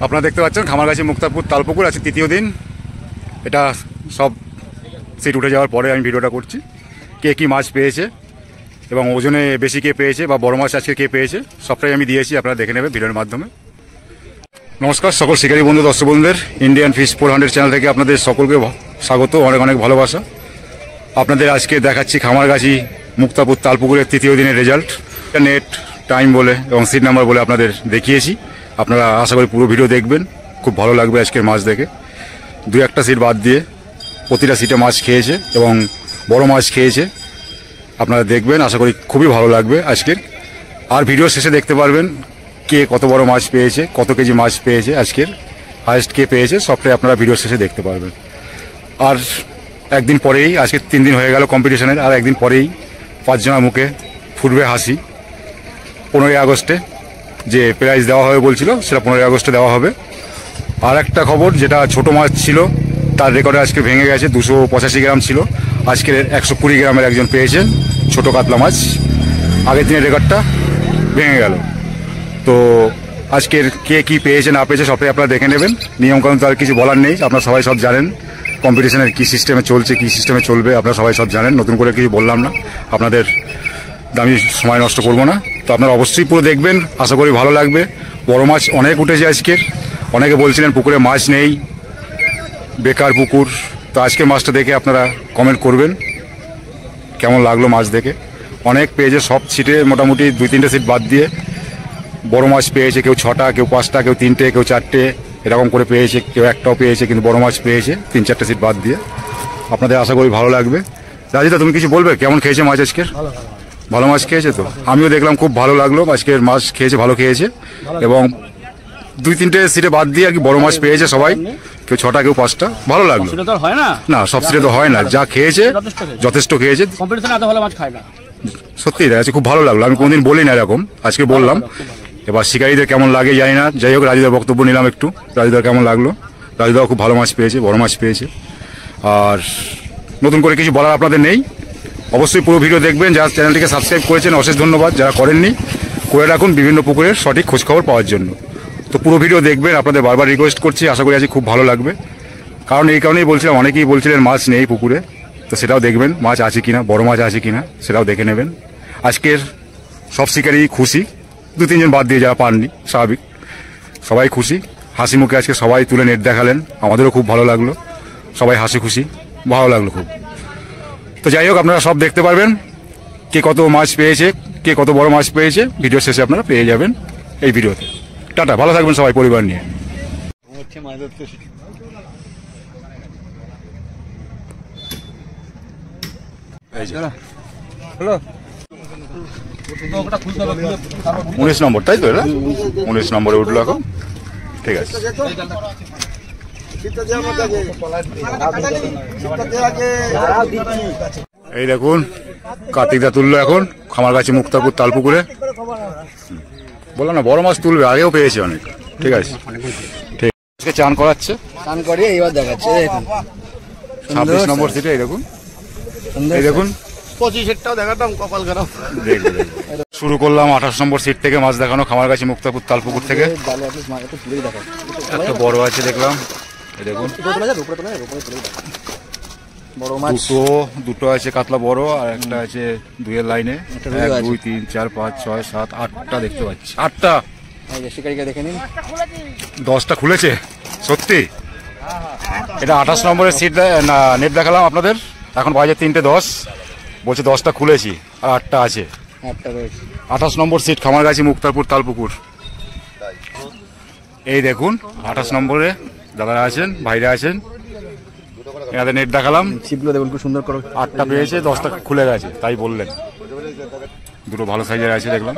আপনারা দেখতে পাচ্ছেন খামারগাছি মুক্তারপুর তালপুকুর আছে তৃতীয় দিন। এটা সব সিট উঠে যাওয়ার পরে আমি ভিডিওটা করছি। কে কী মাছ পেয়েছে এবং ওজনে বেশি কে পেয়েছে বা বড় মাছ আজকে কে পেয়েছে সবটাই আমি দিয়েছি, আপনারা দেখে নেবেন ভিডিওর মাধ্যমে। নমস্কার সকল শিকারী বন্ধু দর্শক বন্ধুদের, ইন্ডিয়ান ফিশ 400 চ্যানেল থেকে আপনাদের সকলকে স্বাগত, অনেক অনেক ভালোবাসা। আপনাদের আজকে দেখাচ্ছি খামারগাছি মুক্তারপুর তালপুকুরের তৃতীয় দিনের রেজাল্ট। নেট টাইম বলে এবং সিট নাম্বার বলে আপনাদের দেখিয়েছি। আপনারা আশা করি পুরো ভিডিও দেখবেন, খুব ভালো লাগবে আজকের মাছ দেখে। দু একটা সিট বাদ দিয়ে প্রতিটা সিটে মাছ খেয়েছে এবং বড় মাছ খেয়েছে, আপনারা দেখবেন, আশা করি খুবই ভালো লাগবে আজকের। আর ভিডিও শেষে দেখতে পারবেন কে কত বড় মাছ পেয়েছে, কত কেজি মাছ পেয়েছে, আজকের হায়েস্ট কে পেয়েছে, সবটাই আপনারা ভিডিও শেষে দেখতে পারবেন। আর একদিন পরেই, আজকে 3 দিন হয়ে গেল কম্পিটিশনের, আর একদিন পরেই 5 জনের মুখে ফুটবে হাসি। 15ই আগস্টে যে প্রাইজ দেওয়া হবে বলছিল, সেটা 15ই আগস্টে দেওয়া হবে। আর একটা খবর, যেটা ছোট মাছ ছিল তার রেকর্ডে আজকে ভেঙে গেছে। 285 গ্রাম ছিল, আজকের 120 গ্রামের একজন পেয়েছেন ছোট কাতলা মাছ। আগের দিনের রেকর্ডটা ভেঙে গেল। তো আজকের কে কি পেয়েছে না পেয়েছে সবটাই আপনারা দেখে নেবেন। নিয়মকানুন তো আর কিছু বলার নেই, আপনারা সবাই সব জানেন। কম্পিটিশনের কী সিস্টেমে চলছে, কী সিস্টেমে চলবে আপনারা সবাই সব জানেন। নতুন করে কিছু বললাম না, আপনাদের দামি সময় নষ্ট করবো না। তো আপনারা অবশ্যই পুরো দেখবেন, আশা করি ভালো লাগবে। বড় মাছ অনেক উঠেছে আজকের। অনেকে বলছিলেন পুকুরে মাছ নেই, বেকার পুকুর। তো আজকের মাছটা দেখে আপনারা কমেন্ট করবেন কেমন লাগলো মাছ দেখে। অনেক পেয়েছে সব সিটে, মোটামুটি 2-3টে সিট বাদ দিয়ে বড় মাছ পেয়েছে। কেউ 6টা, কেউ 5টা, কেউ 3টে, কেউ 4টে, এরকম করে পেয়েছে। কেউ একটাও পেয়েছে, কিন্তু বড় মাছ পেয়েছে 3-4টে সিট বাদ দিয়ে। আপনাদের আশা করি ভালো লাগবে। রাজিদা, তুমি কিছু বলবে? কেমন খেয়েছে মাছ আজকের? ভালো মাছ খেয়েছে তো, আমিও দেখলাম, খুব ভালো লাগলো। আজকের মাছ খেয়েছে, ভালো খেয়েছে। এবং 2-3টে সিটে বাদ দিয়ে আর কি বড় মাছ পেয়েছে সবাই। কেউ 6টা, কেউ 5টা, ভালো লাগলো। না, সব সিটে তো হয় না, যা খেয়েছে যথেষ্ট খেয়েছে। সত্যি আছে, খুব ভালো লাগলো। আমি কোনদিন বলি না এরকম, আজকে বললাম। এবার শিকারীদের কেমন লাগে জানি না, যাই হোক রাজুদার বক্তব্য নিলাম একটু। রাজুদার কেমন লাগলো? রাজুদাও খুব ভালো মাছ পেয়েছে, বড় মাছ পেয়েছে। আর নতুন করে কিছু বলার আপনাদের নেই, অবশ্যই পুরো ভিডিও দেখবেন। যারা চ্যানেলটিকে সাবস্ক্রাইব করেছেন অশেষ ধন্যবাদ, যারা করেননি করে রাখুন বিভিন্ন পুকুরের সঠিক খোঁজখবর পাওয়ার জন্য। তো পুরো ভিডিও দেখবেন, আপনাদের বারবার রিকোয়েস্ট করছি, আশা করি আজ খুব ভালো লাগবে। কারণ এই কারণেই বলছিলাম, অনেকেই বলছিলেন মাছ নেই পুকুরে, তো সেটাও দেখবেন, মাছ আছে কিনা, বড় মাছ আছে কিনা সেটাও দেখে নেবেন। আজকের সব শিকারই খুশি, 2-3 জন বাদ দিয়ে যারা পাননি, স্বাভাবিক, সবাই খুশি। হাসি মুখে আজকে সবাই তুলে নেট দেখালেন, আমাদেরও খুব ভালো লাগলো। সবাই হাসি খুশি, ভালো লাগলো খুব। তো যাই হোক, আপনারা সব দেখতে পারবেন, কে কত মাছ পেয়েছে, কে কত বড় মাছ পেয়েছে, ভিডিও শেষে আপনারা পেয়ে যাবেন এই ভিডিওতে। টাটা, ভালো থাকবেন সবাই পরিবার নিয়ে। হ্যালো, 19 নম্বর, তাই তো? এটা 19 নম্বরে উঠলো এখন, ঠিক আছে। এই দেখুন কার্তিকদা তুললো এখন খামারগাছি মুক্তারপুর তালপুকুরে। বললাম না, বড় মাছ তুলবে, আগেও পেয়েছে অনেক। ঠিক আছে, ঠিক আছে। চান করাচ্ছে, চান করে এইবার দেখাচ্ছে। 26 নম্বর সিটে এই দেখুন, এই দেখুন 25-এরটাও দেখাতাম, কপাল খারাপ। শুরু করলাম 28 নম্বর সিট থেকে মাছ দেখানো, খামারগাছি মুক্তারপুর তালপুকুর থেকে। একটা বড় আছে দেখলাম, এই দেখুন দুটো আছে কাতলা বড়, আর একটা আছে 2-এর লাইনে। 1, 2, 3, 4, 5, 6, 7, 8টা দেখতে পাচ্ছি। 8টা, শিকারীকে দেখে নিন। 10টা খুলেছে সত্যি। এটা 28 নম্বরের সিট না, নেট দেখালাম আপনাদের। এখন বাজে 3:10, বলছে 10টা খুলেছি আর 8টা আছে। 28 নম্বর সিট খামারগাছি মুক্তারপুর তালপুকুর। এই দেখুন 28 নম্বরে দাদারা আছেন, ভাইরা আছেন, এনাদের নেট দেখালাম। ছিপগুলো দেখুন খুব সুন্দর করে। 8টা পেয়েছে, 10টা খুলে গেছে, তাই বললেন। দুটো ভালো সাইজের আছে দেখলাম,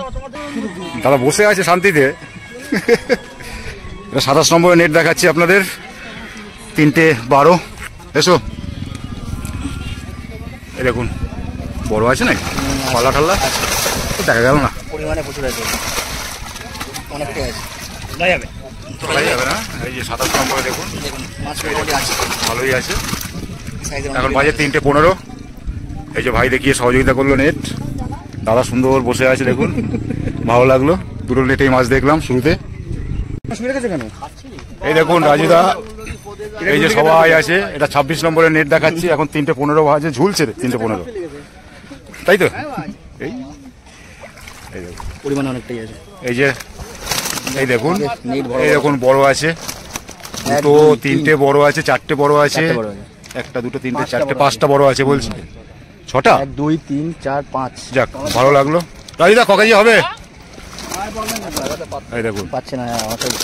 দাদা বসে আছে শান্তিতে। 27 নম্বরে নেট দেখাচ্ছি আপনাদের, 3:12। এসো, এই দেখুন বড় আছে নাকি, পাল্লা ঠাল্লা দেখা গেল না, পরিমাণে প্রচুর আছে, অনেকটাই আছে, যাবে না। এই যে 27 নম্বরে দেখুন মাছ আছে, ভালোই আছে। এখন বাজে 3:15, এই যে ভাই দেখিয়ে সহযোগিতা করলো নেট, দাদা সুন্দর বসে আছে দেখুন, ভালো লাগলো। দুটো নেটেই মাছ দেখলাম শুরুতে। এই দেখুন রাজুদা, এই যে সবাই আছে, এটা 26 নম্বরের নেট দেখাচ্ছি। এখন 3:15 বাজে, ঝুলছে 3:15, তাই তো? এই পরিমাণ অনেকটাই আছে। এই যে এই দেখুন, এই দেখুন বড় আছে, দুটো তিনটে বড় আছে, চারটে বড় আছে, একটা দুটো তিনটে চারটে পাঁচটা বড় আছে বলছি, 6টা। 1 2 3 4 5। যাক ভালো লাগলো। রাজুদা ক কেজি হবে? এই দেখুন পাচ্ছে না,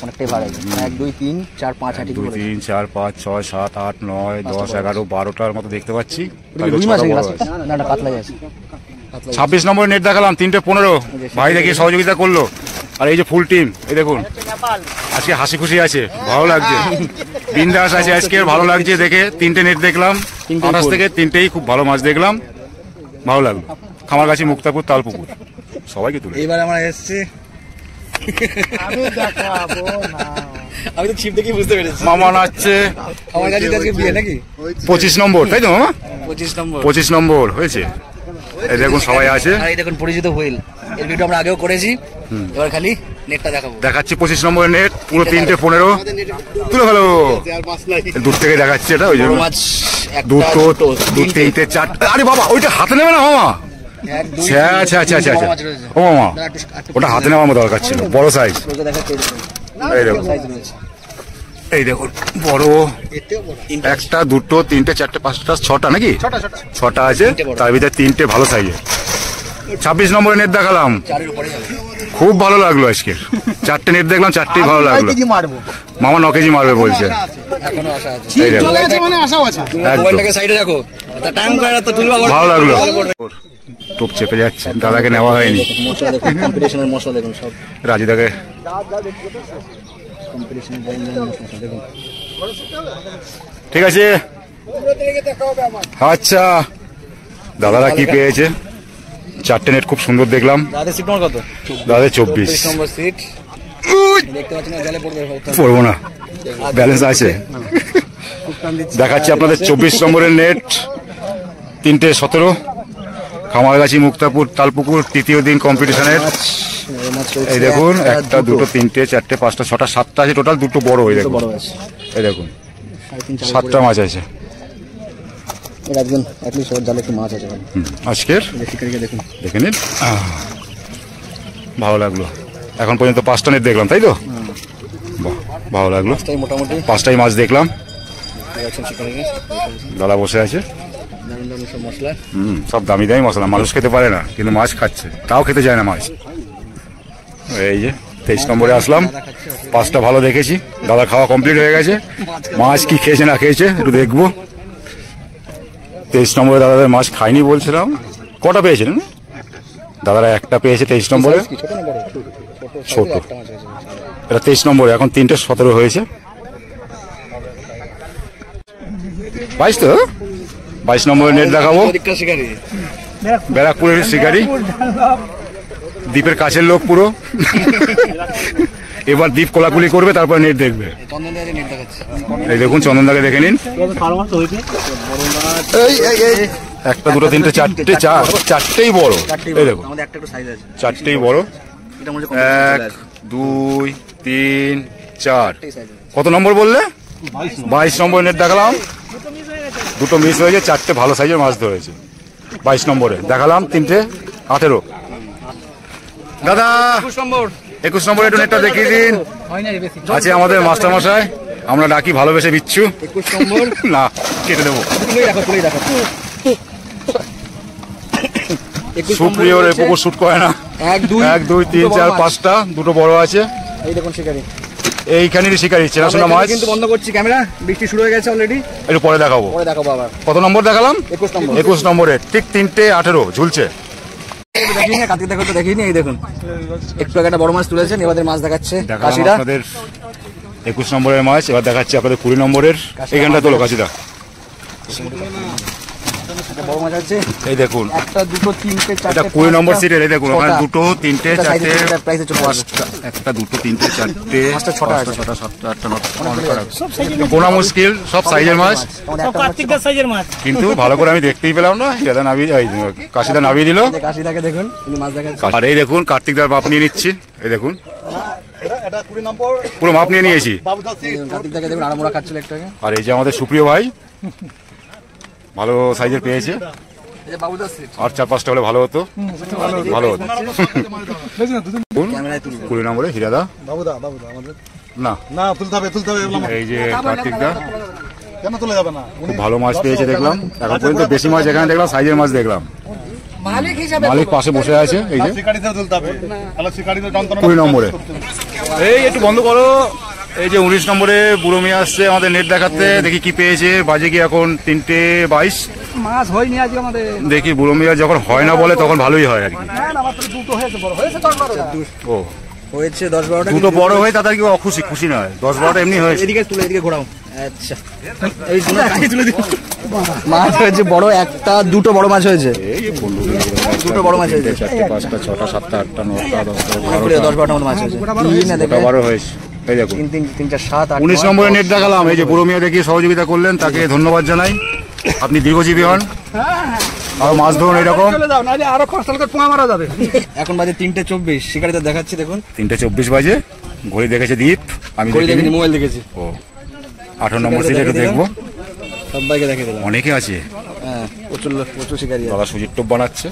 অনেকটাই ভাড়া। 1 2 3 4 5 1 2 3 4 5 6 7 8 9 10 11 12টার মতো দেখতে পাচ্ছি। না কাতলা আছে। 26 নম্বর নেট দেখালাম, 3:15। ভাই দেখিয়ে সহযোগিতা করলো। আর এই যে ফুল টিম, এই দেখুন আজকে হাসি খুশি আছে, ভালো লাগছে, বিন্দাস আছে আজকে, ভালো লাগছে দেখে। 3টে নেট দেখলাম 28 থেকে, 3টেই খুব ভালো মাছ দেখলাম, ভালো লাগলো। খামারগাছি, মুক্তাপুর, তালপুকুর, সবাইকে তুলে। এবার আমরা এসেছি, আমি তো ছিপ দেখি বুঝতে পেরেছি। মামা নাচছে, আমার কাছে আজকে বিয়ে নাকি? 25 নম্বর, তাই তো মামা? 25 নম্বর। 25 নম্বর হয়েছে। এই দেখুন সবাই আছে, আর এই দেখুন পরিচিত হুইল, এর ভিডিও আমরা আগেও করেছি, এবার খালি নেটটা দেখাবো। দেখাচ্ছি 25 নম্বরের নেট, পুরো 3:15 তুলে ভালো দূর থেকে দেখাচ্ছি। এটা ওই জন্য মাছ দুটো দু তিনটে চারটে। আরে বাবা, ওইটা হাতে নেবে না মামা? আচ্ছা আচ্ছা আচ্ছা আচ্ছা, ও মামা ওটা হাতে নেওয়ার মতো দরকার ছিল, বড় সাইজ। এই দেখুন, এই দেখুন বড়, একটা দুটো তিনটে চারটে পাঁচটা 6টা নাকি? 6টা আছে, তার ভিতরে 3টে ভালো সাইজের। 26 নম্বরের নেট দেখালাম, খুব ভালো লাগলো আজকে। 4টে নেট দেখলাম, 4টেই ভালো লাগলো। মামা 9 কেজি মারবে বলছে। এই দেখুন, একদম ভালো লাগলো। টোপ চেপে যাচ্ছে, দাদাকে নেওয়া হয়নি। রাজুদাকে ঠিক আছে, আচ্ছা দাদারা কি পেয়েছে? 4টে নেট খুব সুন্দর দেখলাম। দাদা 24 পড়বো না, ব্যালেন্স আছে। দেখাচ্ছি আপনাদের 24 নম্বরের নেট, 3:17, খামারগাছি, মুক্তাপুর, তালপুকুর, 3য় দিন কম্পিটিশনের। এই দেখুন, একটা দুটো তিনটে চারটে পাঁচটা 6টা 7টা আছে টোটাল, দুটো বড়। এই দেখুন, এই দেখুন 7টা মাছ আছে আজকের। দেখে নিন, ভালো লাগলো। এখন পর্যন্ত 5টা নেট দেখলাম, তাই তো? বাহ, ভালো লাগলো। মোটামুটি 5টাই মাছ দেখলাম। দাদা বসে আছে, সব দামি দামি মশলা, মানুষ খেতে পারে না কিন্তু মাছ খাচ্ছে, তাও খেতে চায় না মাছ। এই যে 23 নম্বরে আসলাম, 5টা ভালো দেখেছি। দাদা খাওয়া কমপ্লিট হয়ে গেছে, মাছ কি খেয়েছে না খেয়েছে একটু দেখবো। 23 নম্বরে দাদাদের মাছ খাইনি বলছিলাম। কটা পেয়েছেন দাদারা? একটা পেয়েছে 23 নম্বরে, ছোট। এটা 23 নম্বরে, এখন 3:17 হয়েছে। 22 তো, 22 নম্বরের নেট দেখাবো। ব্যারাকপুরের শিকারি, দ্বীপের কাছের লোক পুরো। এবার দ্বীপ কোলাকুলি করবে, তারপর নেট দেখবে। এই দেখুন চন্দনদাকে দেখে নিন। একটা দুটো তিনটে চারটে, 4টেই বড়। এই দেখুন 4টেই বড়। 1 2 3 4। কত নম্বর বললে? 22 নম্বর নেট দেখালাম, দুটো মিস হয়েছে, 4টে ভালো সাইজের মাছ ধরেছে। 22 নম্বরে দেখালাম, 3:18। দাদা 21 নম্বরে একটু নেটটা দেখিয়ে দিন। আছে আমাদের মাস্টার মশাই, আমরা ডাকি ভালোবেসে বিচ্ছু। 21 নম্বর না, কেটে দেবো। সুপ্রিয়র এই পুকুর শুট করে না। 1 2 3 4 5টা, দুটো বড় আছে। এই দেখুন শিকারি, এইখানেরই শিকারি, চেনাশোনা মাছ। কিন্তু বন্ধ করছি ক্যামেরা, বৃষ্টি শুরু হয়ে গেছে অলরেডি। একটু পরে দেখাবো। আবার কত নম্বর দেখালাম? 21 নম্বরে, ঠিক 3:18 ঝুলছে। কার্তিক দেখো তো দেখিনি। এই দেখুন একটু একটা বড় মাছ তুলেছেন, এবারে মাছ দেখাচ্ছে দেখালাম আপনাদের 21 নম্বরের মাছ। এবার দেখাচ্ছি আপনাদের 20 নম্বরের। এইখানটা তোলো কাশিদা, বড় মাছ আছে এই দেখুন, একটা দুটো তিনটে এটা চারটে 20 নম্বর সিটের। এই দেখুন ওখানে ছটা। দুটো তিনটে এটা চারটে size এর price এ চলে আসবে। পাঁচটা, একটা দুটো তিনটে চারটে পাঁচটা, ছটা আছে। ছটা সাতটা আটটা নটা গোনা মুশকিল, সব সাইজের মাছ। আমাদের একটা মাছ কার্তিকদার সাইজের মাছ। কিন্তু ভালো করে আমি দেখতেই পেলাম না। হিরাদা নাবিয়ে কাশিদা নাবিয়ে দিল। কাশি থাকে দেখুন, তিনি মাছ দেখাচ্ছে। আর এই দেখুন কার্তিকদার মাপ নিয়ে নিচ্ছি। এই দেখুন পুরো মাপ নিয়ে নিয়েছি। কার্তিক দাকে দেখুন আড়মোড়া খাচ্ছিল একটু আগে। আর এই যে আমাদের সুপ্রিয় ভাই ভালো সাইজের পেয়েছে। এই যে বাবুদার সিট আর 4-5টা হলে ভালো হতো, ভালো হতো। ক্যামেরায় তুলবো। 20 নম্বরে হিরাদা বাবুদা আমাদের না, না তুলতে হবে বললাম। এই যে কার্তিকদা কেন তুলে যাবে না? খুব ভালো মাছ পেয়েছে দেখলাম। এখন পর্যন্ত বেশি মাছ এখানে দেখলাম, সাইজের মাছ দেখলাম। মালিক পাশে বসে আছে। এই যে শিকারিতে তুলতে হবে, তাহলে শিকারিতে যন্ত্রণা 20 নম্বরে। এই একটু বন্ধ করো। এই যে 19 নম্বরে বুড়ো মেয়ে আসছে আমাদের নেট দেখাতে। দেখি কি পেয়েছে। বাজে কি এখন 3:22। মাছ হয়নি আজকে আমাদের। দেখি বুড়ো মেয়ে যখন হয় না বলে তখন ভালোই হয় আর কি। মাত্র দুটো হয়েছে, বড় হয়েছে 10-12টা। ও হয়েছে 10-12টা। দুটো বড় হয়ে তাদের কি অখুশি, খুশি নয়। 10-12টা এমনি হয়েছে। এদিকে তুলে, এদিকে ঘোরাও। আচ্ছা, এই তুলে দিই। মাছ হয়েছে বড়, একটা দুটো বড় মাছ হয়েছে। এই যে দুটো বড় মাছ হয়েছে। 4টে 5টা 6টা 7টা 8টা 9টা 10টা 10-12টার মতো মাছ হয়েছে। তিন না দেখে 12 হয়েছে। এই দেখুন 3 3 4 7 8 19 নম্বরে নেট দেখালাম। এই যে বুড়ো মিয়া দেখিয়ে সহযোগিতা করলেন, তাকে ধন্যবাদ জানাই। আপনি দীর্ঘজীবী হন, আর মাছ ধরুন এরকম। চলে যাও, নাহলে আরো খরচাল করে পোঙা মারা যাবে। এখন বাজে 3:24। শিকারিতে দেখাচ্ছি দেখুন। 3:24 বাজে। ঘড়ি দেখেছে দীপ, আমি ঘড়ি দেখিনি। দেখেছি, মোবাইল দেখেছি। ও 18 নম্বর সিটে একটু দেখবো। সবাইকে দেখে দিলাম। অনেকে আছে। হ্যাঁ, প্রচুর শিকারি আছে। দাদা সুজির টোপ বানাচ্ছে।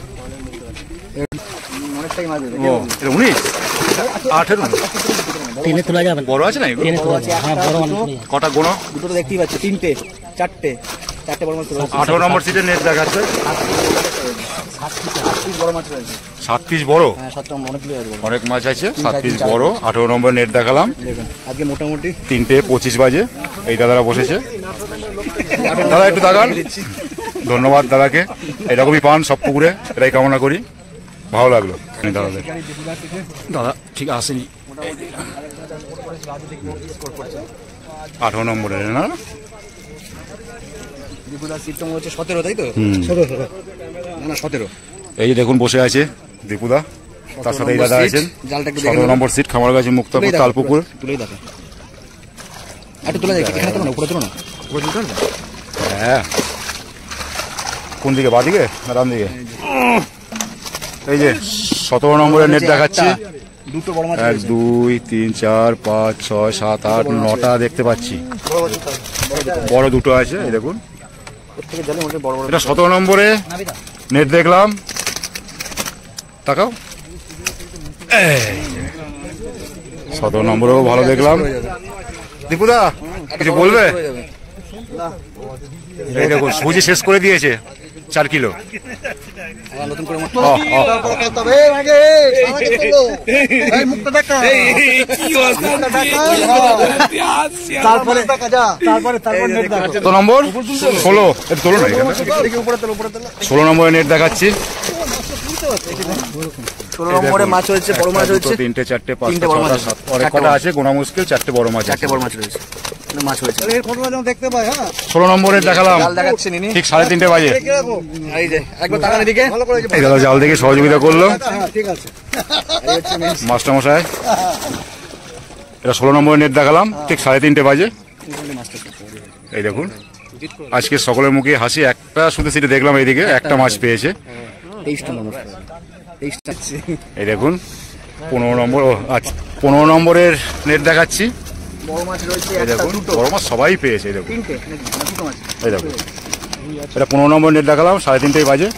অনেকটাই মাছ আছে। ও এটা 19 18 টেনে তোলা যাবে না। বড় আছে না এগুলো? হ্যাঁ, বড় মাছ। কটা গোনো? দুটো তো দেখতেই পাচ্ছি, তিনটে চারটে বড় মাছ রয়েছে। 18 নম্বর সিটে নেট দেখাচ্ছে। 7 বড় মাছ রয়েছে। 7 পিস বড়। হ্যাঁ, 7টা অনেকগুলো আছে বড়। অনেক মাছ আছে। 7 পিস বড়। 18 নম্বর নেট দেখালাম। দেখুন আজকে মোটামুটি 3:25 বাজে। এই দাদারা বসেছে। দাদা একটু তাকান। ধন্যবাদ দাদাকে। এরকমই পান সব পুকুরে, এটাই কামনা করি। ভালো লাগলো দাদাদের। দাদা ঠিক আসেনি। 18 নম্বরের না? দীপুদার সিট তো মনে হচ্ছে 17, তাই তো? হুম। 17 না 17। এই যে দেখুন বসে আছে দীপুদা, তার সাথে এই দাদা আছেন। জালটা একটু দেখে 17 নম্বর সিট, খামারগাছি মুক্তাপুর তালপুকুর। তুলেই দেখো, একটু তুলে দেখি। এখানে তো না, উপরে তুলো না, উপরে তুলতে হবে। হ্যাঁ, কোন দিকে, বাদিকে না ডান দিকে? এই যে 17 নম্বরের নেট দেখাচ্ছি। দুটো বড় মাছ 1 2 3 4 5 6 7 8 9টা দেখতে পাচ্ছি। বড় দুটো আছে। এই দেখুন থেকে জালে মোটে বড় বড়। এটা 17 নম্বরে নেট দেখলাম। তাকাও। 17 নম্বরেও ভালো দেখলাম। দীপুদা কিছু বলবে? এই দেখুন সুজি শেষ করে দিয়েছে 4 কিলো। আবার নতুন করে তারপরে কত নম্বর? 16। এটা তোলো না এখানে। 16 নম্বরে নেট দেখাচ্ছি। 16 নম্বরে মাছ হয়েছে, বড় মাছ হয়েছে। 3টে 4টে 5টা তিনটে বড় মাছ 6টা আছে। 7 অনেক কটা আছে, গোনা মুশকিল। 4টে বড় মাছ আছে। 4টে বড় মাছ রয়েছে, মাছ হয়েছে। দেখতে পাই। হ্যাঁ 16 নম্বরে দেখালাম। জাল দেখাচ্ছে নিনি। ঠিক 3:30 বাজে। এই যে একবার তাকান এদিকে। এই দাদা জাল দেখে সহযোগিতা করলো ঠিক আছে। এই হচ্ছে মেন। মাস্টার মশাই। এটা 16 নম্বরের নেট দেখালাম ঠিক 3:30 বাজে। এই দেখুন আজকে সকলের মুখে হাসি। একটা শুধু সিটে দেখলাম এইদিকে একটা মাছ পেয়েছে। 23টা নম্বর, 23টা। এই দেখুন 15 নম্বর। ও আচ্ছা 15 নম্বরের নেট দেখাচ্ছি। বড় মাছ রয়েছে এই একটা, দেখুন দুটো, বড় মাছ সবাই পেয়েছে। এই দেখুন তিনটে নাকি না দুটো মাছ। এই দেখুন এটা 15 নম্বর নেট দেখালাম 3:30 বাজে।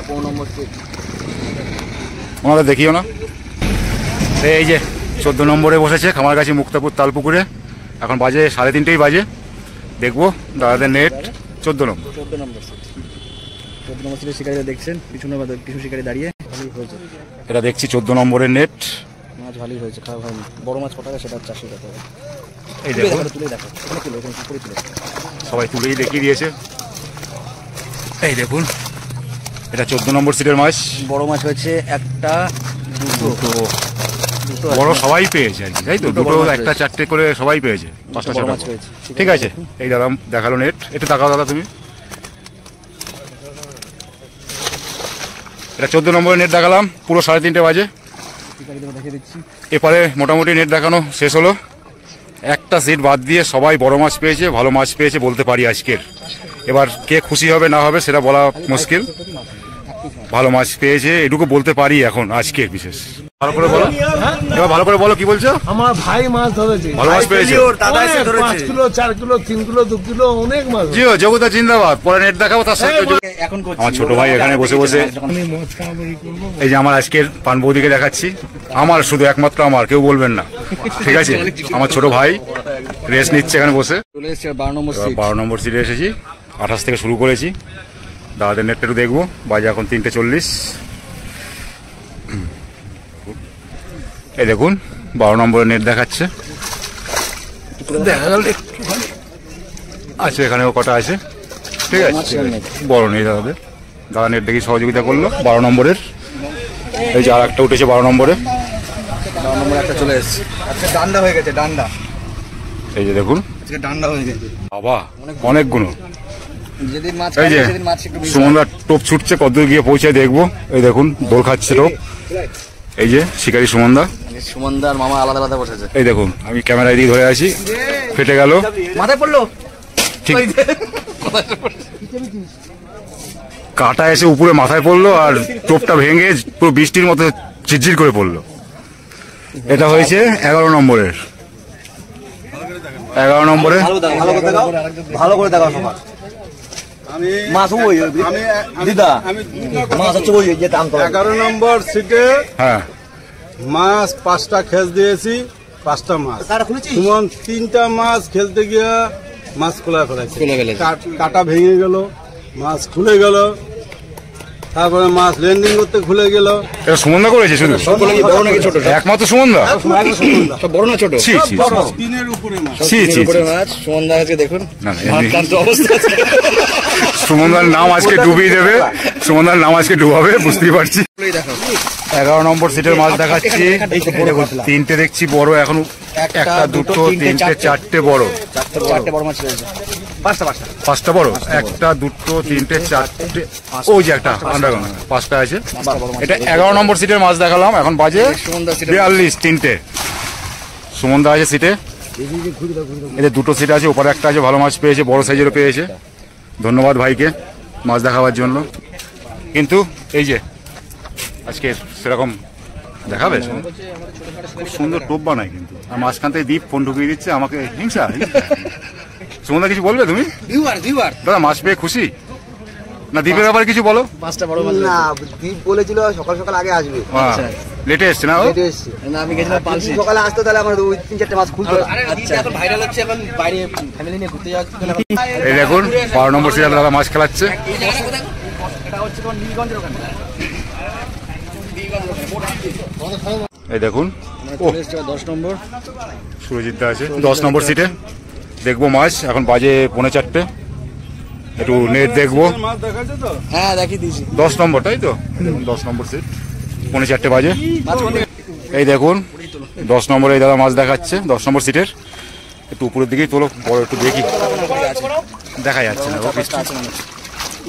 15 নম্বর সিট। ওনারা দেখিও না। এই যে 14 নম্বরে বসেছে খামারগাছি মুক্তাপুর তালপুকুরে। এখন বাজে 3:30 বাজে। দেখবো দাদাদের নেট 14 নম্বর। 14 নম্বর সিট। 14 নম্বর সিটে শিকারিরা দেখছেন, পিছনে কিছু শিকারি দাঁড়িয়ে। ভালোই হয়েছে এটা দেখছি 14 নম্বরের নেট। মাছ, ভালোই হয়েছে, খারাপ হয়নি। বড় মাছ কত টাকা সেটা 400 টাকা। এই দেখুন তুলে দেখো, এখানে তুলে, এখানে উপরে তুলে। সবাই তুলেই দেখিয়ে দিয়েছে। এই দেখুন এটা 14 নম্বর সিটের মাছ। বড় মাছ হয়েছে একটা, দুটো, দুটো বড় সবাই পেয়েছে আর কি, তাই তো? দুটো দুটো বড় মাছ একটা 4টে করে সবাই পেয়েছে। 5টা বড় 6টা মাছ হয়েছে। ঠিক আছে। এই দাদা দেখালো নেট। একটু তাকাও দাদা তুমি। এটা 14 নম্বরের নেট দেখালাম, পুরো 3:30 বাজে। এপারে মোটামুটি নেট দেখানো শেষ হলো। একটা সিট বাদ দিয়ে সবাই বড় মাছ পেয়েছে, ভালো মাছ পেয়েছে বলতে পারি আজকের। এবার কে খুশি হবে না হবে সেটা বলা মুশকিল। ভালো মাছ পেয়েছে এটুকু বলতে পারি এখন আজকের বিশেষ। ভালো করে বলো, এবার ভালো করে বলো কি বলছো। আমার ভাই মাছ ধরেছে, ভালো মাছ পেয়েছে, 5 কিলো 4 কিলো 3 কিলো 2 কিলো অনেক মাছ। জিও জগতা জিন্দাবাদ। পরে নেট দেখাবো তার সাথে। এখন করছি আমার ছোট ভাই এখানে বসে বসে এই যে আমার আজকের পান বৌদিকে দেখাচ্ছি। আমার শুধু একমাত্র আমার, কেউ বলবেন না, ঠিক আছে। আমার ছোট ভাই রেস্ট নিচ্ছে এখানে বসে। চলে এসেছি 12 নম্বর সিট। 12 নম্বর সিটে এসেছি, 28 থেকে শুরু করেছি। দাদাদের নেটটা একটু দেখবো, বাজে এখন 3:40। এই দেখুন 12 নম্বরের নেট দেখাচ্ছে, দেখা গেল আছে এখানেও কটা আছে, ঠিক আছে। বড় নেই দাদাদের, দাদা নেট দেখি সহযোগিতা করলো 12 নম্বরের। এই যে আর একটা উঠেছে 12 নম্বরে, 12 নম্বর একটা চলে এসেছে। আজকে ডান্ডা হয়ে গেছে, ডান্ডা। এই যে দেখুন আজকে ডান্ডা হয়ে গেছে। বাবা অনেকগুলো। যেদিন মাছ এই যে খাবে সেদিন মাছ একটু বেশি। সুমনদা টোপ ছুটছে, কতদূর গিয়ে পৌঁছায় দেখবো। এই দেখুন দোল খাচ্ছে টোপ। এই যে শিকারি সুমনদা, সুমনদার মামা আলাদা আলাদা বসেছে। এই দেখুন আমি ক্যামেরায় দিয়ে ধরে আছি, ফেটে গেল মাথায় পড়লো ঠিক, কাটা এসে উপরে মাথায় পড়লো আর টোপটা ভেঙে পুরো বৃষ্টির মতো ঝিরঝির করে পড়লো। এটা হয়েছে 11 নম্বরের। 11 নম্বরে ভালো করে দেখাও সবার। মাছ ওই দিদা মাছ হচ্ছে ওই যে দাম 11 নম্বর সিটে হ্যাঁ মাছ 5টা খেস দিয়েছি, 5টা মাছ। সুমন 3টা মাছ খেলতে গিয়ে মাছ খোলা ফেলেছে, কাটা ভেঙে গেল, মাছ খুলে গেল, তারপরে মাছ ল্যান্ডিং করতে খুলে গেল। এটা সুমনদা করেছে শুধু, বড় নাকি ছোট? একমাত্র সুমনদা। সব বড় না ছোট? ছি ছি তিনের উপরে মাছ। ছি ছি উপরে মাছ। সুমনদা আজকে দেখুন না, না, এমনি- ভাত অবস্থা আছে। সুমনদার নাম আজকে ডুবিয়ে দেবে, সুমনদার নাম আজকে ডুবাবে বুঝতেই পারছি। দেখো 11 নম্বর সিটের মাছ দেখাচ্ছি। দেখুন 3টে দেখছি বড়, এখন একটা দুটো তিনটে চারটে বড়, চারটে বড় মাছ রয়েছে। পাঁচটা 5টা বড়, একটা দুটো তিনটে চারটে, ওই যে একটা আন্ডারগ্রাউন্ড 5টা আছে। এটা 11 নম্বর সিটের মাছ দেখালাম, এখন বাজে সুমনদা সিটে 42, 3টে সুমনদা আছে সিটে। এদের দুটো সিট আছে, ওপরে একটা আছে, ভালো মাছ পেয়েছে, বড় সাইজেরও পেয়েছে। ধন্যবাদ ভাইকে মাছ দেখাবার জন্য। কিন্তু এই যে আজকে সেরকম দেখাবে, খুব সুন্দর টোপ বানায় কিন্তু, আর মাঝখান থেকে দ্বীপ ফোন ঢুকিয়ে দিচ্ছে আমাকে। হিংসা সুমনদা কিছু বলবে তুমি? দাদা মাছ পেয়ে খুশি না? দ্বীপের ব্যাপারে কিছু বলো। পাঁচটা বড় মাছ না, দীপ বলেছিল সকাল সকাল আগে আসবে। লেটে এসছে না ও? লেটে এসছে। না, আমি গেছিলাম পালসি। সকালে আসতো তাহলে আমার 2-3-4টে মাছ খুলতো না। আচ্ছা এখন ভাইরাল হচ্ছে, এখন বাইরে ফ্যামিলি নিয়ে ঘুরতে যাওয়া। এই দেখুন 12 নম্বর সিরিয়াল দাদা মাছ খেলাচ্ছে। এই দেখুন ও 10 নম্বর সুরজিৎ দা আছে 10 নম্বর সিটে। দেখবো মাছ, এখন বাজে 3:45। একটু নেট দেখবো। মাছ দেখাচ্ছে তো? হ্যাঁ দেখিয়ে দিয়েছি। 10 নম্বর, তাই তো? দেখুন 10 নম্বর সিট, 3:45 বাজে। এই দেখুন 10 নম্বরে এই দাদা মাছ দেখাচ্ছে 10 নম্বর সিটের। একটু উপরের দিকেই তোলো, বড় একটু দেখি, দেখা যাচ্ছে না। ও পিসটা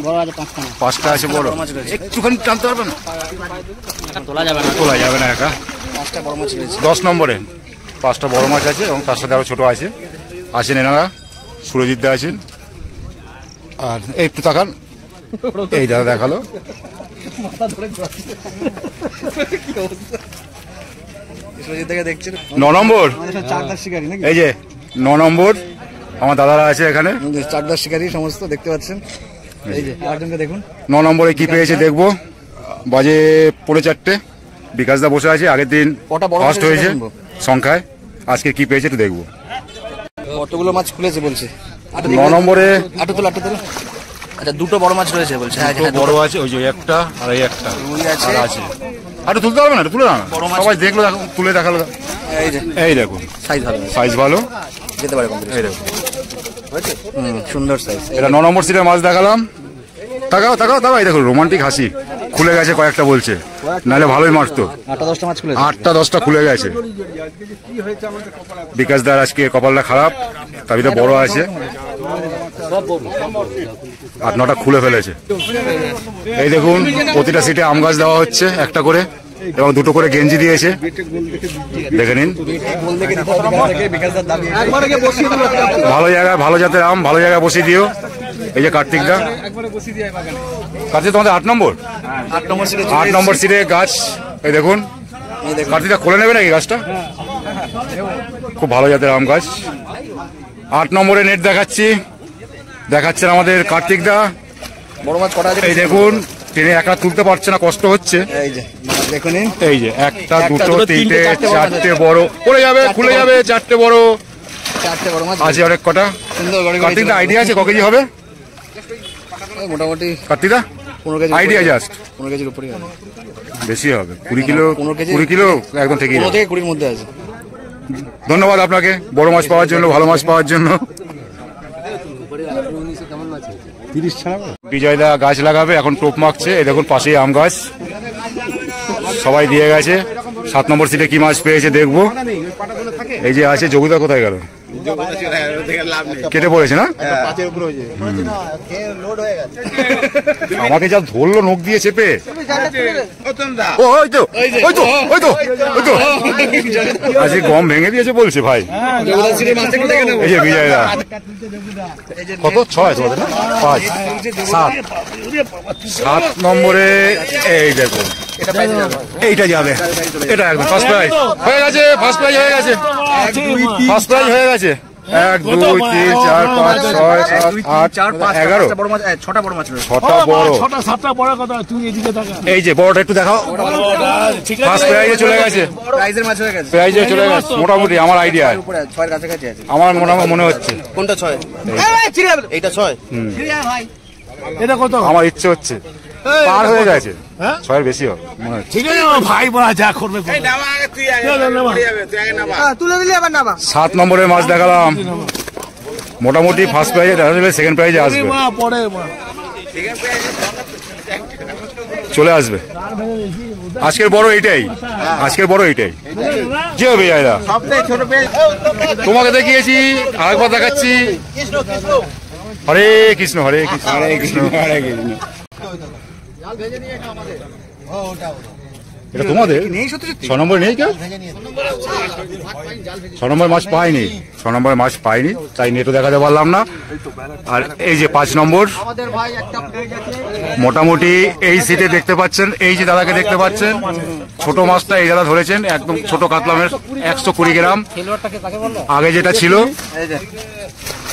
বড় আছে 5টা না, 5টা আছে বড়, একটুখানি টানতে পারবে না? তোলা যাবে না। তোলা যাবে না একা। 5টা বড় মাছ রয়েছে। 10 নম্বরে 5টা বড় মাছ আছে এবং তার সাথে আরো ছোট আছে। আছেন এনারা, সুরজিৎ দা আছেন, আর এই একটু তাকান, এই দাদা দেখালো। সুরজিৎ থেকে দেখছেন 9 নম্বর, চারদার শিকারি নাকি? এই যে 9 নম্বর আমার দাদারা আছে এখানে। চারদার শিকারি সমস্ত দেখতে পাচ্ছেন। এই যে আরেকজনকে দেখুন। 9 নম্বরে কি পেয়েছে দেখবো, বাজে 4:04। বিকাশ দা বসে আছে, আগের দিন কটা বড় ফার্স্ট মাছ হয়েছে দেখবো? সংখ্যায়, আজকে কি পেয়েছে একটু দেখবো। কতগুলো মাছ খুলেছে বলছে? 9 নম্বরে আটু তোলা। আচ্ছা দুটো বড় মাছ রয়েছে বলছে। হ্যাঁ তো বড় আছে, ওই যে একটা আর এই একটা রুই আছে। আর আছে। আর তুলতে পারবে না? তুলে না, বড় মাছ। সবাই দেখলো, তুলে দেখালো। এই যে এই দেখুন সাইজ ভালো, সাইজ ভালো, যেতে পারে কমপ্লিট। এই দেখুন সুন্দর সাইজ। এটা 9 নম্বর সিটের মাছ দেখালাম। তাকাও তাকাও তাকাও, এই দেখুন রোমান্টিক হাসি, খুলে গেছে কয়েকটা বলছে, নাহলে ভালোই মারতো। 8-10টা মাছ খুলেছে। 8টা-10টা খুলে গেছে। বিকাশ দার আজকে কপালটা খারাপ, তাবিটা বড় আছে। 8-9টা খুলে ফেলেছে। এই দেখুন প্রতিটা সিটে আম গাছ দেওয়া হচ্ছে একটা করে, এবং 2টো করে গেঞ্জি দিয়েছে, দেখে নিন। ভালো জায়গায় ভালো জাতের আম, ভালো জায়গায় বসিয়ে দিও। এই যে কার্তিকদা, কার্তিক তোমাদের 8 নম্বর সিটে গাছ। এই দেখুন কার্তিকদা খুলে নেবে নাকি গাছটা? খুব ভালো জাতের আম গাছ। 8 নম্বরে নেট দেখাচ্ছেন আমাদের কার্তিকদা। বড় মাছ কটা আছে? এই দেখুন টেনে একা তুলতে পারছে না, কষ্ট হচ্ছে। এই যে দেখুন, এই যে 1টা 2টো 3টে 4টে বড় পড়ে যাবে, খুলে যাবে। 4টে বড় 4টে বড় মাছ আছে, অনেক কটা। সুন্দর বড় কার্তিকদা আইডিয়া আছে ক কেজি হবে? মোটামুটি কার্তিকদা 15 কেজি আইডিয়া জাস্ট 15 কেজির উপরে হবে, বেশি হবে। 20 কিলো 15 কেজি 20 কিলো একদম ঠিকই 15 থেকে 20 মধ্যে আছে। ধন্যবাদ আপনাকে বড় মাছ পাওয়ার জন্য, ভালো মাছ পাওয়ার জন্য। বিজয়দা গাছ লাগাবে, এখন টোপ মাখছে। এই দেখুন পাশেই আম গাছ সবাই দিয়ে গেছে। 7 নম্বর সিটে কি মাছ পেয়েছে দেখবো। এই যে আছে যোগিদা, কোথায় গেল? কেটে পড়েছে না? আমাকে যা ধরলো নখ দিয়ে চেপে। আজ গম ভেঙে দিয়েছে বলছে ভাই। এই যে বিজয়দা কত 6 তোমাদের না 5 7 নম্বরে। এই দেখুন এইটা যাবে, এটা একদম ফার্স্ট প্রাইজ হয়ে গেছে। ফার্স্ট প্রাইজ হয়ে গেছে, ফার্স্ট প্রাইজ হয়ে গেছে। 1 2 3 4 5 6 7 8 11 বড় মাছ 6টা বড় মাছ রয়েছে। 6টা বড়, 6টা 7টা বড় কথা। তুমি এদিকে তাকা। এই যে বড়টা একটু দেখাও। ঠিক ফার্স্ট আছে, প্রাইজে চলে গেছে, প্রাইজের মাছ হয়ে গেছে। প্রাইজে চলে গেছে মোটামুটি আমার আইডিয়া, উপরে 6 এর কাছাকাছি আছে। আমার মনে হচ্ছে। কোনটা 6? এইটা 6। এটা কত? আমার ইচ্ছে হচ্ছে পার হয়ে গেছে, 6 বেশি হবে মনে হচ্ছে। ঠিক আছে ভাই, বলা যা করবে। তুলে দিলে আবার নামা। 7 নম্বরের মাছ দেখালাম, মোটামুটি ফার্স্ট প্রাইজে দেখা যাবে, সেকেন্ড প্রাইজে আসবে, পরে মা চলে আসবে। আজকের বড় এইটাই, আজকের বড় এইটাই। কি হবে জায়গা? তোমাকে দেখিয়েছি, আরেকবার দেখাচ্ছি। হরে কৃষ্ণ হরে কৃষ্ণ হরে কৃষ্ণ হরে কৃষ্ণ। এটা তোমাদের 6 নম্বর নেই কেউ? 6 নম্বর মাছ পাইনি, 6 নম্বর মাছ পাইনি, তাই নেটও দেখাতে পারলাম না। আর এই যে 5 নম্বর মোটামুটি এই সিটে দেখতে পাচ্ছেন, এই যে দাদাকে দেখতে পাচ্ছেন, ছোট মাছটা এই দাদা ধরেছেন, একদম ছোট কাতলামের 120 গ্রাম। আগে যেটা ছিল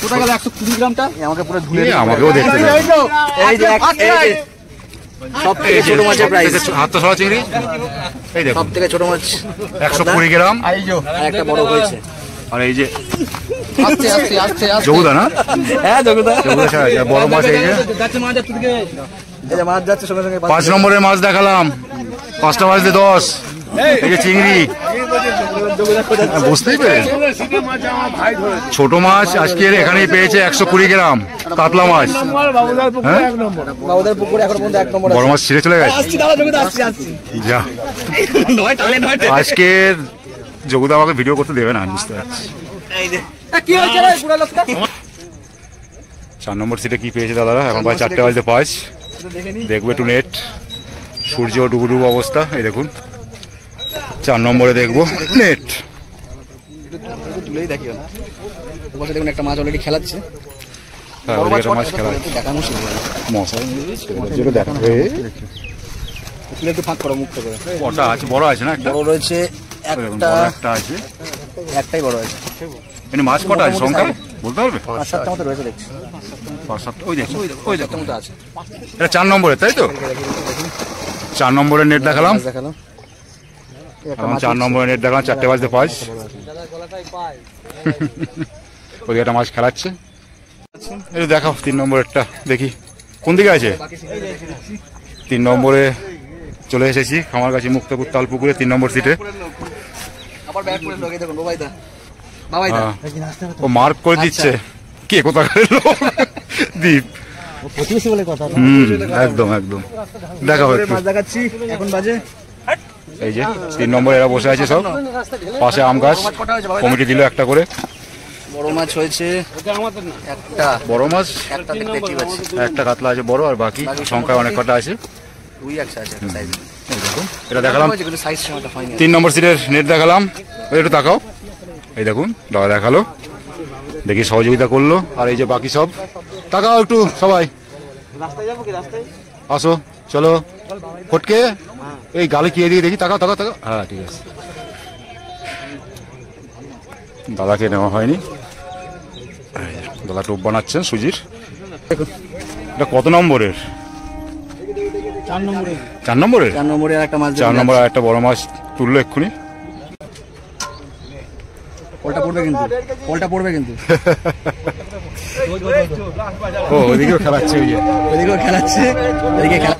কোথায় গেল 120 গ্রামটা? আমাকে পুরো ধুলে আমাকেও দেখতে এই যে সবথেকে ছোট মাছের প্রাইস, হাতটা সরা চিংড়ি। এই দেখো সবথেকে ছোট মাছ 120 গ্রাম, আর একটা বড় হয়েছে। আর এই যে আস্তে আস্তে আস্তে আস্তে জগুদা না, হ্যাঁ জগুদা বড় মাছ। এই যে এই যে মাছ যাচ্ছে সঙ্গে সঙ্গে 5 নম্বরের মাছ দেখালাম, 5টা মাছ দিয়ে 10। এই যে চিংড়ি, বুঝতেই পেরেছি ছোট মাছ আজকের এখানেই পেয়েছে 120 গ্রাম কাতলা মাছ। হ্যাঁ বাবুদের পুকুরে এখন পর্যন্ত 1 নম্বর বড় মাছ ছিঁড়ে চলে গেছে। যা আজকের জগুদা আমাকে ভিডিও করতে দেবে না, বুঝতে পারছি। কি হয়েছে রে পুরো লোকটা? 4 নম্বর সিটে কি পেয়েছে দাদারা? এখন প্রায় 4টে বাজতে 5। দেখবো একটু নেট, সূর্য ডুবু ডুবু অবস্থা। এই দেখুন 4 নম্বরে দেখবো নেট। তুলেই দেখিও না, ওপাশে দেখুন একটা মাছ অলরেডি খেলাচ্ছে। হ্যাঁ ওদিকে একটা মাছ খেলা দেখা মুশকিল মশাই যেটা দেখাবে। তুলে একটু ফাঁক করো মুখ থেকে। কটা আছে? বড় আছে না একটা? বড় রয়েছে একটা, একটা আছে, একটাই বড় আছে। এখানে মাছ কটা আছে সংখ্যা বলতে পারবে? 5-7টা মতো রয়েছে দেখছি। 5-7টা। ওই দেখো ওই দেখো মতো আছে। এটা 4 নম্বরে, তাই তো? 4 নম্বরের নেট দেখালাম, দেখালাম এখন 4 নম্বরের নেট দেখালাম। 4টে বাজতে 5। ওদিকে একটা মাছ খেলাচ্ছে। এই দেখাও 3 নম্বরেরটা, দেখি কোন দিকে আছে। 3 নম্বরে চলে এসেছি, খামারগাছি মুক্তপুর তালপুকুরে 3 নম্বর সিটে। আবার ব্যাক করে লোকে দেখুন বাবাইদা বাবাইদা ও মার্ক করে দিচ্ছে কে কোথাকার লোক। দীপ প্রতিবেশী বলে কথা। একদম একদম দেখাও একটু। মাছ দেখাচ্ছি এখন বাজে। এই যে 3 নম্বরে এরা বসে আছে সব, পাশে আম গাছ, কমিটি দিল একটা করে। বড় মাছ হয়েছে একটা, বড় মাছ একটা দেখতে পাচ্ছি, একটা কাতলা আছে বড়, আর বাকি সংখ্যায় অনেক কটা আছে। রুই একটা আছে একটা সাইজ, এই দেখুন, এটা দেখালাম। কিন্তু সাইজ সময়টা হয়নি। 3 নম্বর সিটের নেট দেখালাম, ওই একটু তাকাও, এই দেখুন দাদা দেখালো, দেখি সহযোগিতা করলো। আর এই যে বাকি সব, তাকাও একটু সবাই, আসো চলো ফটকে, এই গালে কি এদিকে দেখি, তাকাও তাকাও তাকাও, হ্যাঁ ঠিক আছে। দাদাকে নেওয়া হয়নি, দাদা টোপ বানাচ্ছেন সুজির। এটা কত নম্বরের? 4 নম্বরের। 4 নম্বরে আর একটা মাছ, 4 নম্বর আর একটা বড় মাছ তুললো এক্ষুনি। কলটা পড়বে কিন্তু, কলটা পড়বে কিন্তু। ও ওইদিকেও খেলাচ্ছে, ওই যে ওইদিকেও খেলাচ্ছে, ওইদিকে খেলা।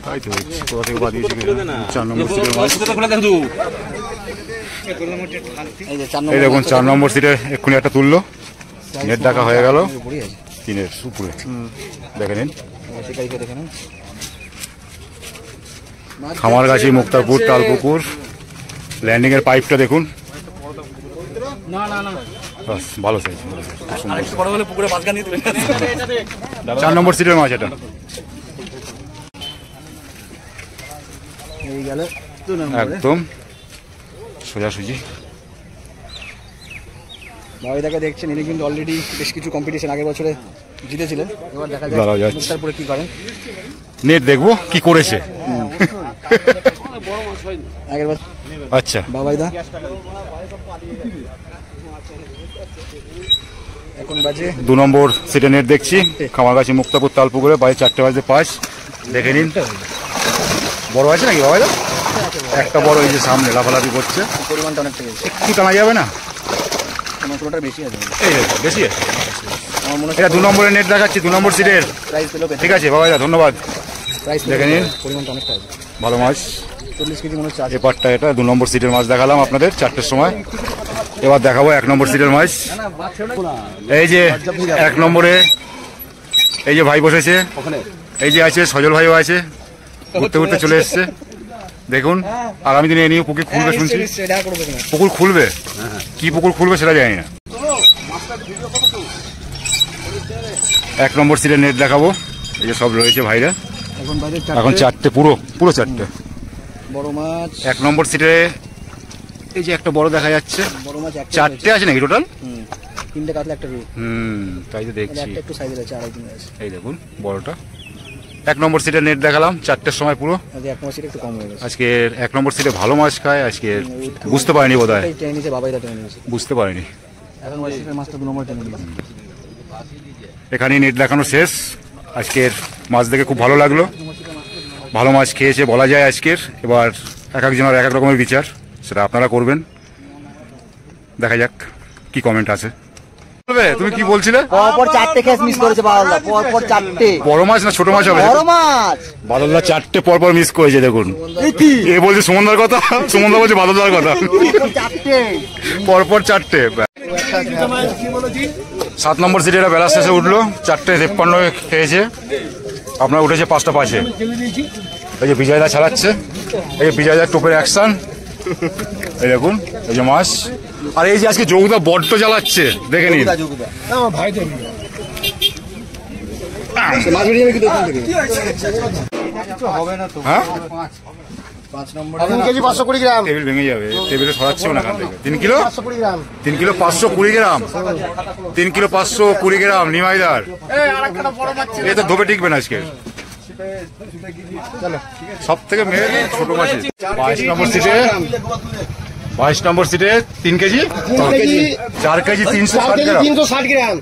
হয়তো কোথা থেকে বাদ দিয়েছে কিনা। 4 নম্বর সিটের মাছ, এই যে 4 এই নম্বর দেখুন 4 নম্বর সিটে এক্ষুনি একটা তুললো, নেট দেখা হয়ে গেল 3-এর উপরে, দেখে নিন। শিকারিকে দেখে নেন। খামারগাছি, মুক্তারপুর, তালপুকুর, ল্যান্ডিং এর পাইপটা দেখুন, বাস, ভালো সাইজ। 4 নম্বর সিটের মাছ এটা, এই গেল 2 নম্বরে। একদম সোজাসুজি। ভাইদাকে দেখছেন, ইনি কিন্তু অলরেডি বেশ কিছু কম্পিটিশন আগের বছরে জিতেছিলেন। এবার দেখা দাঁড়াও, যায় যাচ্ছি। মুক্তারপুরে কি করেন। নেট দেখবো কি করেছে। আগের বছর আচ্ছা, বাবাইদা এখন বাজে 2 নম্বর সিটে নেট দেখছি, খামারগাছি, মুক্তাপুর, তালপুকুরে, বাইরে 4:05 দেখে নিন। বড় আছে নাকি বাবা? একটা বড়, এই যে সামনে লাফালাফি করছে, পরিমাণটা অনেকটা বেশি, একটু টানা যাবে না? মাত্রটা বেশি আছে এই দেখো, বেশি আছে। আমার মনে এটা 2 নম্বরের নেট দেখাচ্ছি, 2 নম্বর সিটের। প্রাইস পেলো, ঠিক আছে বাবা, ধন্যবাদ। প্রাইস দেখে নিন। পরিমাণটা অনেকটা আছে, ভালো মাছ। 40 কেজি মনে হচ্ছে আছে। এপারটা এটা 2 নম্বর সিটের মাছ দেখালাম আপনাদের 4টের সময়। এবার দেখাবো 1 নম্বর সিটের মাছ। এই যে 1 নম্বরে এই যে ভাই বসেছে, এই যে আছে সজল ভাইও আছে, ঘুরতে ঘুরতে চলে এসছে। দেখুন আগামী দিনে এ নিয়ে পুকুর খুলবে শুনছি, পুকুর খুলবে, কি পুকুর খুলবে সেটা জানি না। 1 নম্বর সিটের নেট দেখাবো, এই যে সব রয়েছে ভাইরা। এখন 4টে, পুরো 4টে বড় মাছ। 1 নম্বর সিটে এই যে একটা বড় দেখা যাচ্ছে, বড় মাছ একটা, 4টে আছে নাকি টোটাল? 3টে কাতলা একটা রুই, তাই তো দেখছি। একটা একটু সাইজের আছে, 2.5 দিন আছে। এই দেখুন বড়টা। 1 নম্বর সিটে নেট দেখালাম 4টের সময় পুরো। আজকে 1 মাসের একটু কম হয়ে গেছে। আজকে 1 নম্বর সিটে ভালো মাছ খায়, আজকে বুঝতে পারিনি বোধ হয়, এই ট্রেন নিচে বাবাইদা ট্রেন নিচে, বুঝতে পারিনি। এখন মাসের মাছটা 2 নম্বর ট্রেন নিচে। এখানেই নেট দেখানো শেষ। আজকের মাছ দেখে খুব ভালো লাগলো, ভালো মাছ খেয়েছে বলা যায় আজকের। এবার এক একজনের এক এক রকমের বিচার, সেটা আপনারা করবেন। দেখা যাক কি কমেন্ট আছে। তুমি কি বলছিলে? পরপর 4টে খেস মিস করেছে বাদলদা, পরপর 4টে। বড় মাছ না ছোট মাছ হবে? বড় মাছ। বাদলদা 4টে পরপর মিস করেছে, দেখুন। এ বলছে সুমনদার কথা, সুমনদা বলছে বাদলদার কথা। 4টে পরপর 4টে। 7 নম্বর সিটে এরা বেলা শেষে উঠলো, 4:53 খেয়েছে, আপনার উঠেছে 5:05। এই যে বিজয়দা ছাড়াচ্ছে, এই যে বিজয়দার টোপের অ্যাকশন, এই দেখুন এই যে মাছ। আর এই যে আজকে যোগদা বড্ড জ্বালাচ্ছে, দেখে নিন। হ্যাঁ 5 নম্বর 3 কেজি 520 গ্রাম। টেবিল ভেঙে যাবে, টেবিলে সরাচ্ছেও না এখান থেকে। 3 কিলো 520 গ্রাম। 3 কিলো 520 গ্রাম, 3 কিলো 520 গ্রাম নিমাইদার। এ তো ধোপে টিকবে না আজকে। সব থেকে মেয়ে ছোট মাছ। 22 নম্বর সিটে, 22 নম্বর সিটে 3 কেজি 4 কেজি 360 গ্রাম। 360 গ্রাম।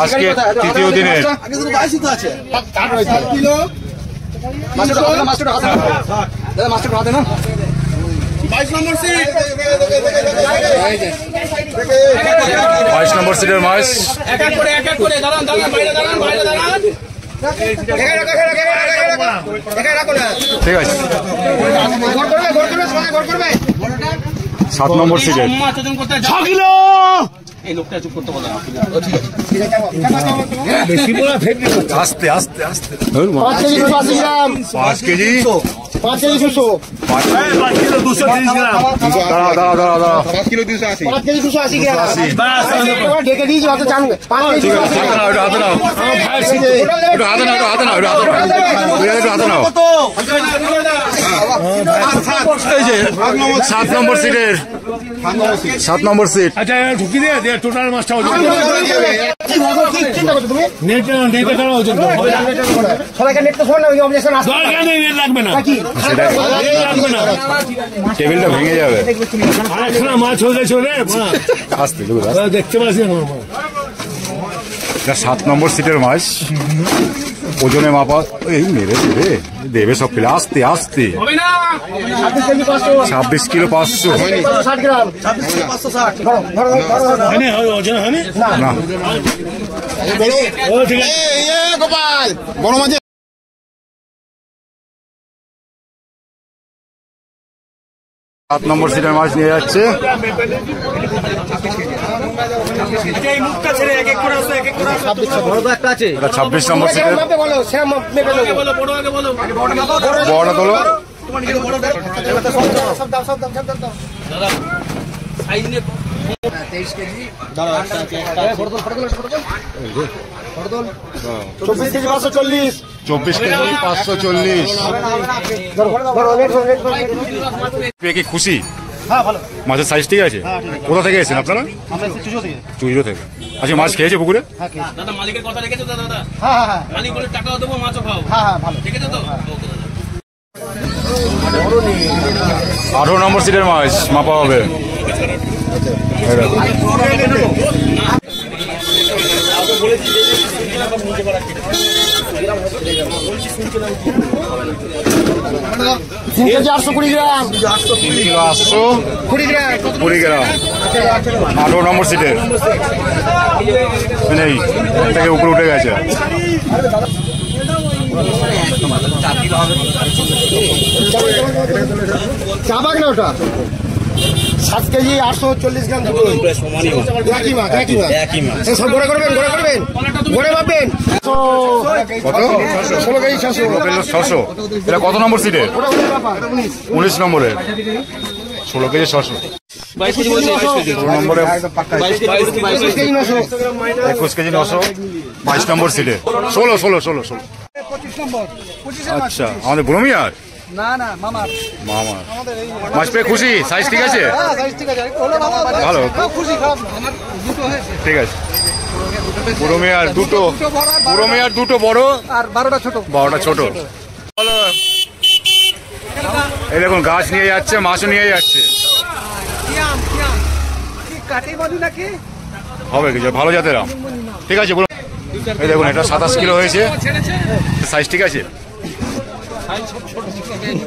আজকে তৃতীয় দিনের কিলো মাছটা হাতে না। 22 নম্বর সিট। 22 নম্বর সিটের মাছ। এক এক করে দাঁড়ান বাইরে দাঁড়ান। ঠিক আছে। 7 নম্বর সিটে এই লোকটা চুপ করতে বলো। আস্তে আস্তে আস্তে 5 কেজি 85 গ্রাম। 5 কেজি 5 কেজি 200 5 কিলো 230 গ্রাম। দাঁড়াও 5 কেজি 280 গ্রাম ঢেকে দিয়েছি অত চান 5 কেজি হাতে নাও হাতে নাও 7 নম্বর সিটের 7 নম্বর সিট। আচ্ছা ঢুকি দিয়ে টোটাল মাছটা ওজন চিন্তা করছো তুমি নেট করা ওজন সবাইকে নেট তো শোন না, ওই অবজেকশন আসবে দরকার নেই, নেট লাগবে না, কি নেট লাগবে না। টেবিলটা ভেঙে যাবে। আরেকখানা মাছ হয়ে গেছে রে, আসতে দেখতে পাচ্ছি না। 7 নম্বর সিটের মাছ ওজনে মাপা। এই মেরেছে রে, দেবে সব ফেলে। আস্তে আস্তে 26 কিলো 500 60 গ্রাম 560 হয়নি ওজন হয়নি না। ও ঠিক আছে। গোপাল বড় মাছ 7 নম্বর সিটের মাছ নিয়ে যাচ্ছে। এটা 26 নম্বর সিটের। বলো শ্যাম মেপে বলো বড়টা তোলো। চব্বিশ কেজি 540 24 কেজি 540। পেয়ে কি খুশি? মাছের সাইজ ঠিক আছে? কোথা থেকে এসেছেন আপনারা? চুইরো থেকে। আচ্ছা মাছ খেয়েছে পুকুরে? দাদা মালিকের কথা রেখেছো তো দাদা? হ্যাঁ মালিক বলে টাকাও দেবো, মাছও খাও, ভালো ঠিক আছে তো? 18 নম্বর সিটের মাছ মাপা হবে। তিন কেজি 820 গ্রাম 3 কিলো 820 গ্রাম 20 গ্রাম 18 নম্বর সিটের। নেই থেকে উপরে উঠে গেছে। চাবাক না ওটা 7 কেজি 840 গ্রাম একই মাছ সব গোড়া করবেন গোড়া ভাববেন কত? 16 কেজি 600 600। এটা কত নম্বর সিটের? 19 নম্বরের। 16 কেজি 600। 16 নম্বরে 22 কেজি 900 21 কেজি 900। 22 নম্বর সিটে 16। আচ্ছা আমাদের ভূমিয়ার মামার মাছ পেয়ে খুশি? সাইজ ঠিক আছে? ভালো, ঠিক আছে। ভূমিয়ার দুটো বড় আর 12টা ছোট। বলো। এই দেখুন গাছ নিয়ে যাচ্ছে, মাছও নিয়ে যাচ্ছে। হবে কিছু ভালো জাতের আম, ঠিক আছে বলুন। এই দেখুন এটা 27 কিলো হয়েছে। সাইজ ঠিক আছে?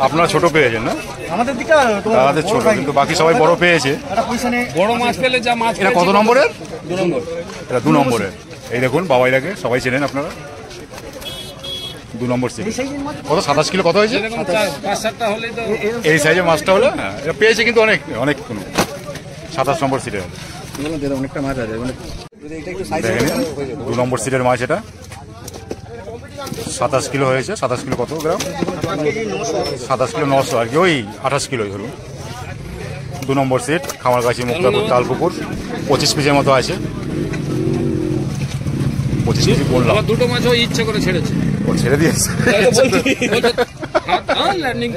আপনারা ছোট পেয়েছেন না? আমাদের ছোট, কিন্তু বাকি সবাই বড় পেয়েছে। বড় মাছ পেলে যা মাছ। এটা কত নম্বরের? 2 নম্বর। এটা 2 নম্বরের। এই দেখুন বাবাইরাকে সবাই চেনেন আপনারা। 2 নম্বর সিট। কত 27 কিলো কত হয়েছে? 5-7টা হলেই তো এই সাইজের মাছটা হলো। হ্যাঁ এটা পেয়েছে কিন্তু অনেক 27 নম্বর সিটে। অনেকটা মাছ আছে দেখেন। 2 নম্বর সিটের মাছ এটা 27 কিলো হয়েছে। 27 কিলো কত গ্রাম? 27 কিলো 900 আর কি, ওই 28 কিলোই ধরুন। 2 নম্বর সিট খামারগাছি মুক্তাপুর তালপুকুর। 25 পিসের মতো আছে। 25 কেজি বললাম। দুটো মাছও ইচ্ছে করে ছেড়েছে। ও ছেড়ে দিয়েছে। ল্যান্ডিং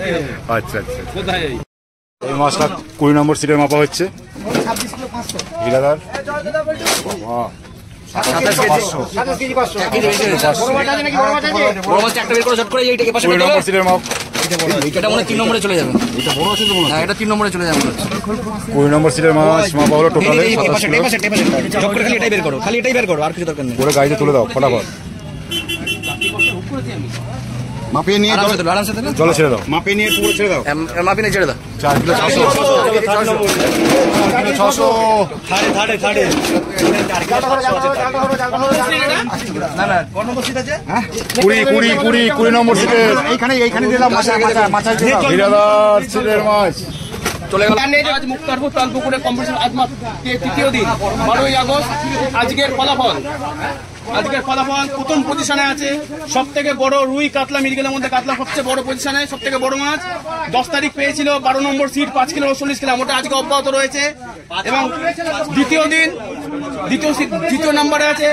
আচ্ছা। কোথায়? এই মাছটা 20 নম্বর সিটের মাপা হচ্ছে। হিরাদার 27 কেজি 500। বড় মাছ একটা বের করে শট করে এইটাকে পাশে 20 নম্বর সিটের মাপ। এটা মনে 3 নম্বরে চলে যাবে। এটা বড় আছে তো মনে হয়। এটা 3 নম্বরে চলে যাবে। 20 নম্বর সিটের মাছ মাপা হলো টোটালে 27 কিলো। জব করে খালি এটাই বের করো, আর কিছু দরকার নেই। পুরো গাড়িতে তুলে দাও ফটাফট। মাপিয়ে নিয়ে আরামসে দেন। চলো ছেড়ে দাও। মাপিয়ে নিয়ে পুরো ছেড়ে দাও মাপি নিয়ে ছেড়ে দাও। 4 কিলো 600। 600। না কোন নম্বর সিট আছে? 20 নম্বর সিটে এইখানে দিলাম মাছা হিরাদার সিটের মাছ চলে গেল। আজ মুক্তারপুর তালপুকুরে কম্পিটিশন আজ তৃতীয় দিন 12ই আগস্ট। আজকের ফলাফল আজকের ফলাফল প্রথম পজিশনে আছে সব থেকে বড় রুই কাতলা মিরগেলের মধ্যে কাতলা সবচেয়ে বড় পজিশনে, সব থেকে বড় মাছ। 10 তারিখ পেয়েছিল 12 নম্বর সিট 5 কিলো 39 গ্রাম, ওটা আজকে অব্যাহত রয়েছে। এবং দ্বিতীয় নম্বরে আছে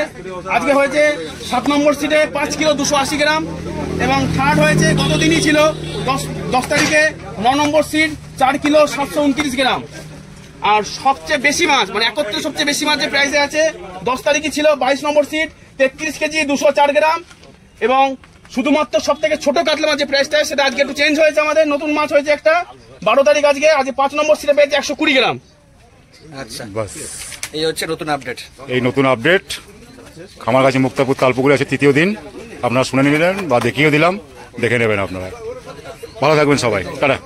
আজকে হয়েছে 7 নম্বর সিটে 5 কিলো 280 গ্রাম। এবং থার্ড হয়েছে গতদিনই ছিল 10 তারিখে 9 নম্বর সিট 4 কিলো 729 গ্রাম। আর সবচেয়ে বেশি মাছ মানে একত্রে সবচেয়ে বেশি মাছ যে প্রাইসে আছে 10 তারিখে ছিল 22 নম্বর সিট 33 কেজি 204 গ্রাম। এবং শুধুমাত্র সব থেকে ছোট কাতলা মাছ যে প্রাইসটা সেটা আজকে একটু চেঞ্জ হয়েছে, আমাদের নতুন মাছ হয়েছে একটা 12 তারিখ আজকে 5 নম্বর সিটে পেয়েছে 120 গ্রাম। আচ্ছা, বাস এই হচ্ছে নতুন আপডেট। এই নতুন আপডেট খামারগাছি মুক্তাপুর তালপুকুরে আছে তৃতীয় দিন। আপনারা শুনে নিলেন বা দেখিয়ে দিলাম, দেখে নেবেন আপনারা। ভালো থাকবেন সবাই, টাটা।